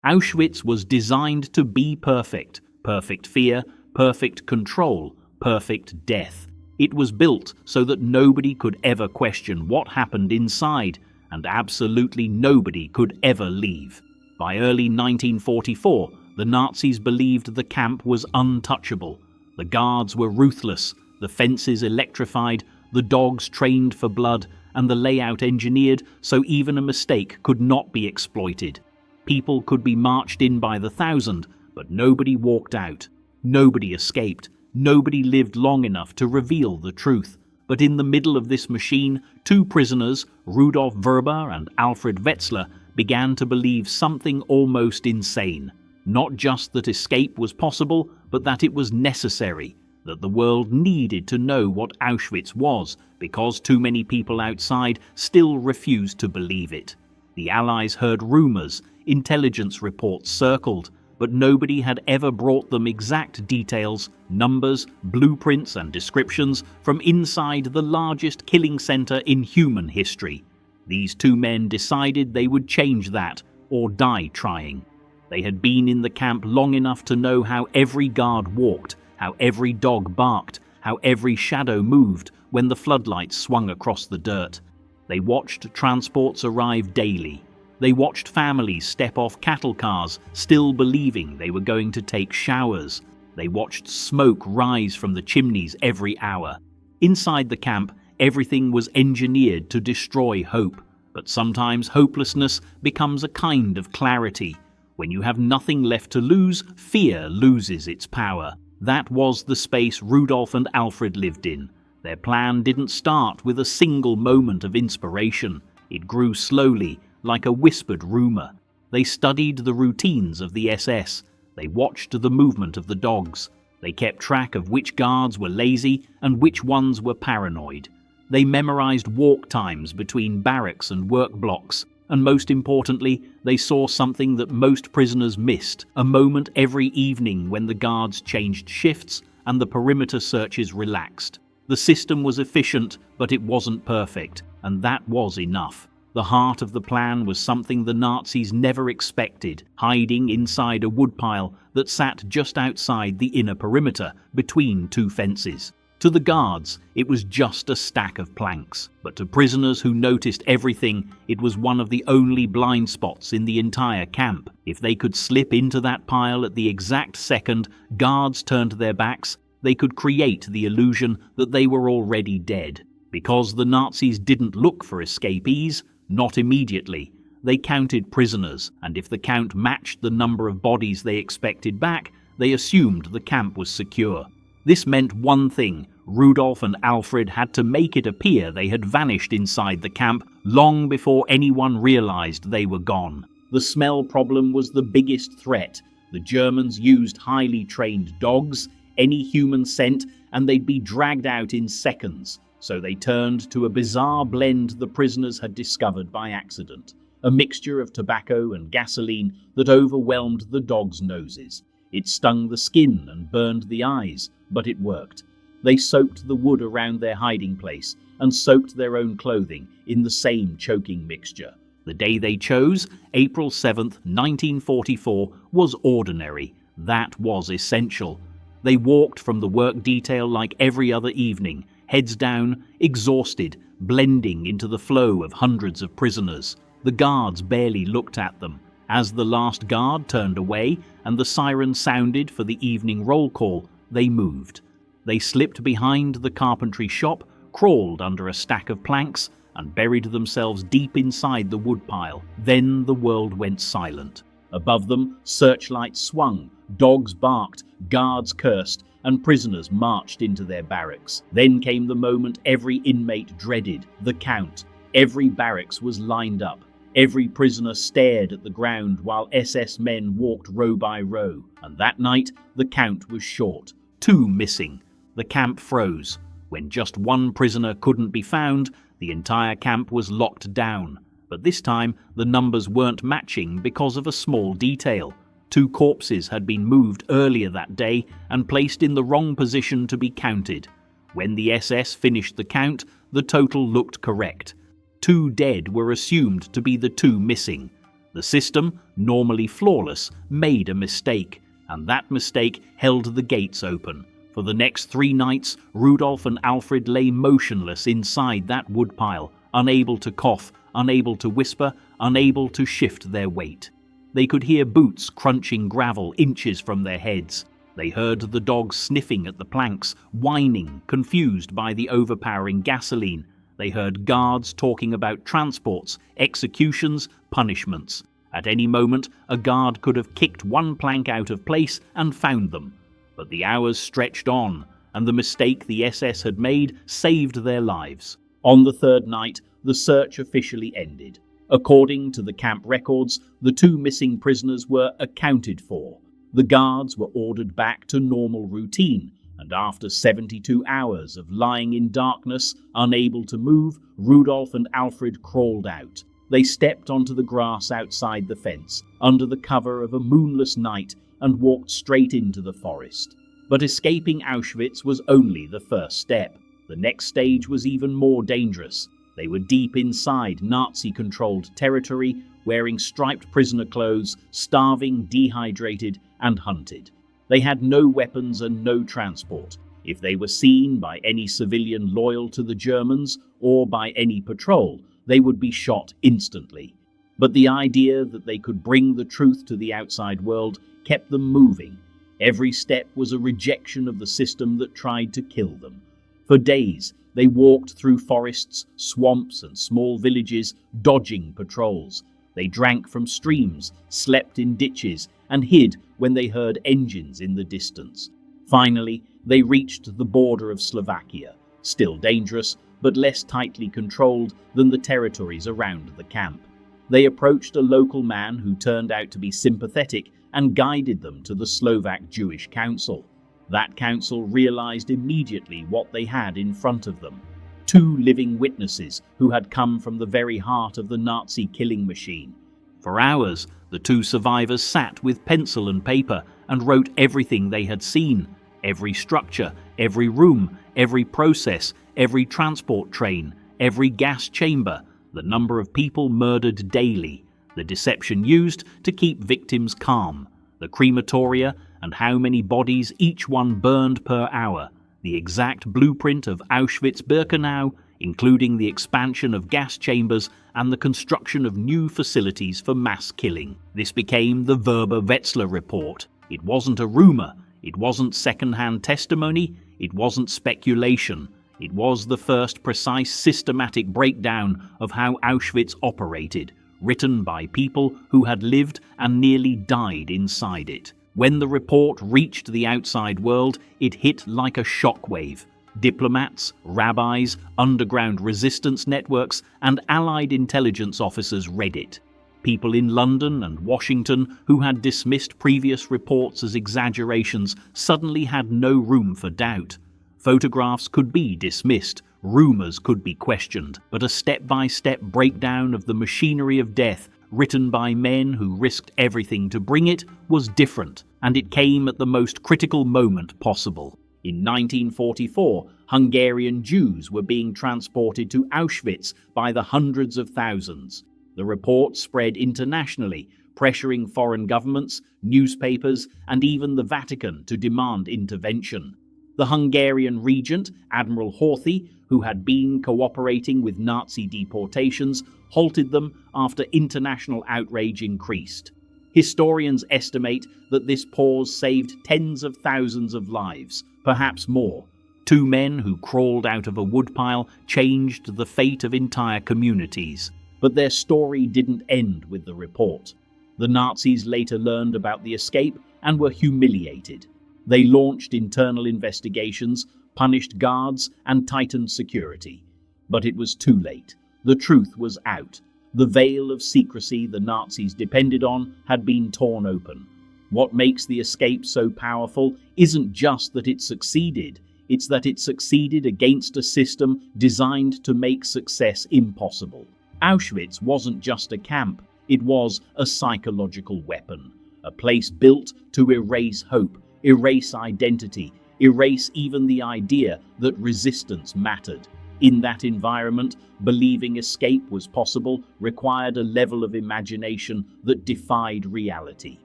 Auschwitz was designed to be perfect. Perfect fear, perfect control, perfect death. It was built so that nobody could ever question what happened inside, and absolutely nobody could ever leave. By early 1944, the Nazis believed the camp was untouchable. The guards were ruthless, the fences electrified, the dogs trained for blood, and the layout engineered so even a mistake could not be exploited. People could be marched in by the thousand, but nobody walked out. Nobody escaped. Nobody lived long enough to reveal the truth. But in the middle of this machine, two prisoners, Rudolf Verber and Alfred Wetzler, began to believe something almost insane. Not just that escape was possible, but that it was necessary, that the world needed to know what Auschwitz was, because too many people outside still refused to believe it. The Allies heard rumors, intelligence reports circled, but nobody had ever brought them exact details, numbers, blueprints and descriptions from inside the largest killing center in human history. These two men decided they would change that, or die trying. They had been in the camp long enough to know how every guard walked, how every dog barked, how every shadow moved when the floodlights swung across the dirt. They watched transports arrive daily. They watched families step off cattle cars, still believing they were going to take showers. They watched smoke rise from the chimneys every hour. Inside the camp, everything was engineered to destroy hope. But sometimes hopelessness becomes a kind of clarity. When you have nothing left to lose, fear loses its power. That was the space Rudolf and Alfred lived in. Their plan didn't start with a single moment of inspiration. It grew slowly, like a whispered rumor. They studied the routines of the SS. They watched the movement of the dogs. They kept track of which guards were lazy and which ones were paranoid. They memorized walk times between barracks and work blocks. And most importantly, they saw something that most prisoners missed, a moment every evening when the guards changed shifts and the perimeter searches relaxed. The system was efficient, but it wasn't perfect, and that was enough. The heart of the plan was something the Nazis never expected, hiding inside a woodpile that sat just outside the inner perimeter, between two fences. To the guards, it was just a stack of planks, but to prisoners who noticed everything, it was one of the only blind spots in the entire camp. If they could slip into that pile at the exact second guards turned their backs, they could create the illusion that they were already dead. Because the Nazis didn't look for escapees, not immediately. They counted prisoners, and if the count matched the number of bodies they expected back, they assumed the camp was secure. This meant one thing: Rudolf and Alfred had to make it appear they had vanished inside the camp long before anyone realized they were gone. The smell problem was the biggest threat. The Germans used highly trained dogs, any human scent, and they'd be dragged out in seconds. So they turned to a bizarre blend the prisoners had discovered by accident, a mixture of tobacco and gasoline that overwhelmed the dogs' noses. It stung the skin and burned the eyes, but it worked. They soaked the wood around their hiding place and soaked their own clothing in the same choking mixture. The day they chose, April 7th, 1944, was ordinary. That was essential. They walked from the work detail like every other evening, heads down, exhausted, blending into the flow of hundreds of prisoners. The guards barely looked at them. As the last guard turned away and the siren sounded for the evening roll call, they moved. They slipped behind the carpentry shop, crawled under a stack of planks, and buried themselves deep inside the woodpile. Then the world went silent. Above them, searchlights swung, dogs barked, guards cursed, and prisoners marched into their barracks. Then came the moment every inmate dreaded, the count. Every barracks was lined up. Every prisoner stared at the ground while SS men walked row by row. And that night, the count was short. 2 missing. The camp froze. When just one prisoner couldn't be found, the entire camp was locked down. But this time, the numbers weren't matching because of a small detail. 2 corpses had been moved earlier that day and placed in the wrong position to be counted. When the SS finished the count, the total looked correct. 2 dead were assumed to be the 2 missing. The system, normally flawless, made a mistake, and that mistake held the gates open. For the next 3 nights, Rudolf and Alfred lay motionless inside that woodpile, unable to cough, unable to whisper, unable to shift their weight. They could hear boots crunching gravel inches from their heads. They heard the dogs sniffing at the planks, whining, confused by the overpowering gasoline. They heard guards talking about transports, executions, punishments. At any moment, a guard could have kicked one plank out of place and found them. But the hours stretched on, and the mistake the SS had made saved their lives. On the 3rd night, the search officially ended. According to the camp records, the 2 missing prisoners were accounted for. The guards were ordered back to normal routine, and after 72 hours of lying in darkness, unable to move, Rudolf and Alfred crawled out. They stepped onto the grass outside the fence, under the cover of a moonless night, and walked straight into the forest. But escaping Auschwitz was only the first step. The next stage was even more dangerous. They were deep inside Nazi-controlled territory, wearing striped prisoner clothes, starving, dehydrated, and hunted. They had no weapons and no transport. If they were seen by any civilian loyal to the Germans or by any patrol, they would be shot instantly. But the idea that they could bring the truth to the outside world kept them moving. Every step was a rejection of the system that tried to kill them. For days, they walked through forests, swamps, and small villages, dodging patrols. They drank from streams, slept in ditches, and hid when they heard engines in the distance. Finally, they reached the border of Slovakia, still dangerous, but less tightly controlled than the territories around the camp. They approached a local man who turned out to be sympathetic and guided them to the Slovak Jewish Council. That council realized immediately what they had in front of them. 2 living witnesses who had come from the very heart of the Nazi killing machine. For hours, the 2 survivors sat with pencil and paper and wrote everything they had seen. Every structure, every room, every process, every transport train, every gas chamber, the number of people murdered daily, the deception used to keep victims calm, the crematoria and how many bodies each one burned per hour, the exact blueprint of Auschwitz-Birkenau, including the expansion of gas chambers and the construction of new facilities for mass killing. This became the Werber-Wetzler report. It wasn't a rumor, it wasn't second-hand testimony, it wasn't speculation. It was the first precise systematic breakdown of how Auschwitz operated, written by people who had lived and nearly died inside it. When the report reached the outside world, it hit like a shockwave. Diplomats, rabbis, underground resistance networks, and Allied intelligence officers read it. People in London and Washington who had dismissed previous reports as exaggerations suddenly had no room for doubt. Photographs could be dismissed, rumors could be questioned, but a step-by-step breakdown of the machinery of death, written by men who risked everything to bring it, was different, and it came at the most critical moment possible. In 1944, Hungarian Jews were being transported to Auschwitz by the hundreds of thousands. The report spread internationally, pressuring foreign governments, newspapers, and even the Vatican to demand intervention. The Hungarian regent, Admiral Horthy, who had been cooperating with Nazi deportations, halted them after international outrage increased. Historians estimate that this pause saved tens of thousands of lives, perhaps more. 2 men who crawled out of a woodpile changed the fate of entire communities. But their story didn't end with the report. The Nazis later learned about the escape and were humiliated. They launched internal investigations, punished guards, and tightened security. But it was too late. The truth was out. The veil of secrecy the Nazis depended on had been torn open. What makes the escape so powerful isn't just that it succeeded, it's that it succeeded against a system designed to make success impossible. Auschwitz wasn't just a camp, it was a psychological weapon, a place built to erase hope, erase identity, erase even the idea that resistance mattered. In that environment, believing escape was possible required a level of imagination that defied reality.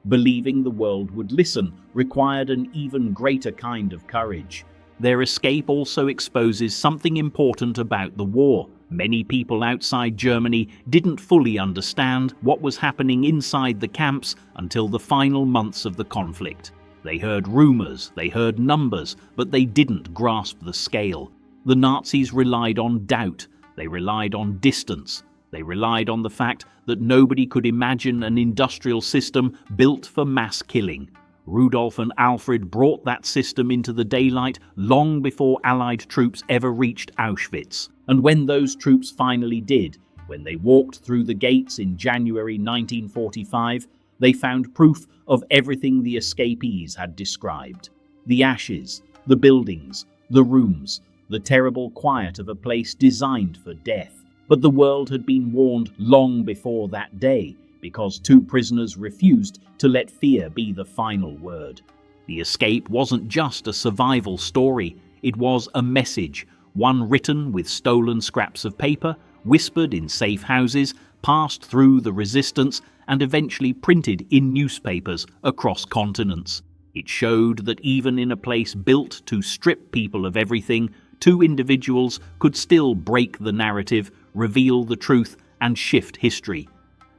Believing the world would listen required an even greater kind of courage. Their escape also exposes something important about the war. Many people outside Germany didn't fully understand what was happening inside the camps until the final months of the conflict. They heard rumors, they heard numbers, but they didn't grasp the scale. The Nazis relied on doubt, they relied on distance, they relied on the fact that nobody could imagine an industrial system built for mass killing. Rudolf and Alfred brought that system into the daylight long before Allied troops ever reached Auschwitz. And when those troops finally did, when they walked through the gates in January 1945, they found proof of everything the escapees had described. The ashes, the buildings, the rooms, the terrible quiet of a place designed for death. But the world had been warned long before that day, because two prisoners refused to let fear be the final word. The escape wasn't just a survival story, it was a message, one written with stolen scraps of paper, whispered in safe houses, passed through the resistance, and eventually printed in newspapers across continents. It showed that even in a place built to strip people of everything, two individuals could still break the narrative, reveal the truth, and shift history.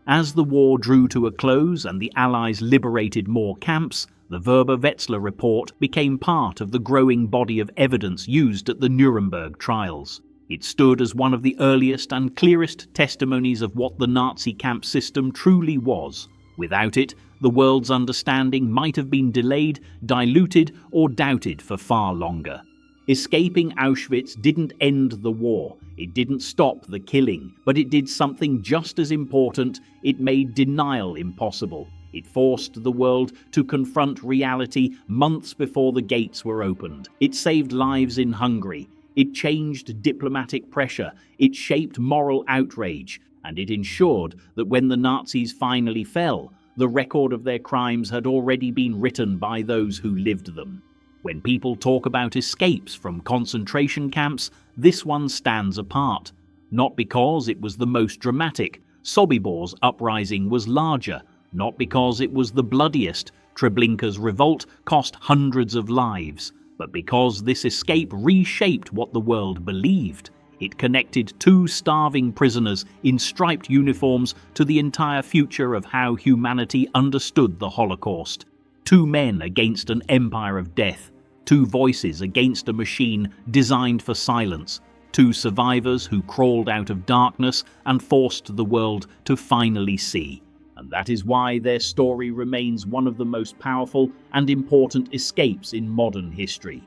As the war drew to a close and the Allies liberated more camps, the Werber-Wetzlar report became part of the growing body of evidence used at the Nuremberg trials. It stood as one of the earliest and clearest testimonies of what the Nazi camp system truly was. Without it, the world's understanding might have been delayed, diluted, or doubted for far longer. Escaping Auschwitz didn't end the war, it didn't stop the killing, but it did something just as important: it made denial impossible. It forced the world to confront reality months before the gates were opened. It saved lives in Hungary. It changed diplomatic pressure. It shaped moral outrage. And it ensured that when the Nazis finally fell, the record of their crimes had already been written by those who lived them. When people talk about escapes from concentration camps, this one stands apart. Not because it was the most dramatic. Sobibor's uprising was larger. Not because it was the bloodiest. Treblinka's revolt cost hundreds of lives. But because this escape reshaped what the world believed. It connected two starving prisoners in striped uniforms to the entire future of how humanity understood the Holocaust. Two men against an empire of death. Two voices against a machine designed for silence. Two survivors who crawled out of darkness and forced the world to finally see. And that is why their story remains one of the most powerful and important escapes in modern history.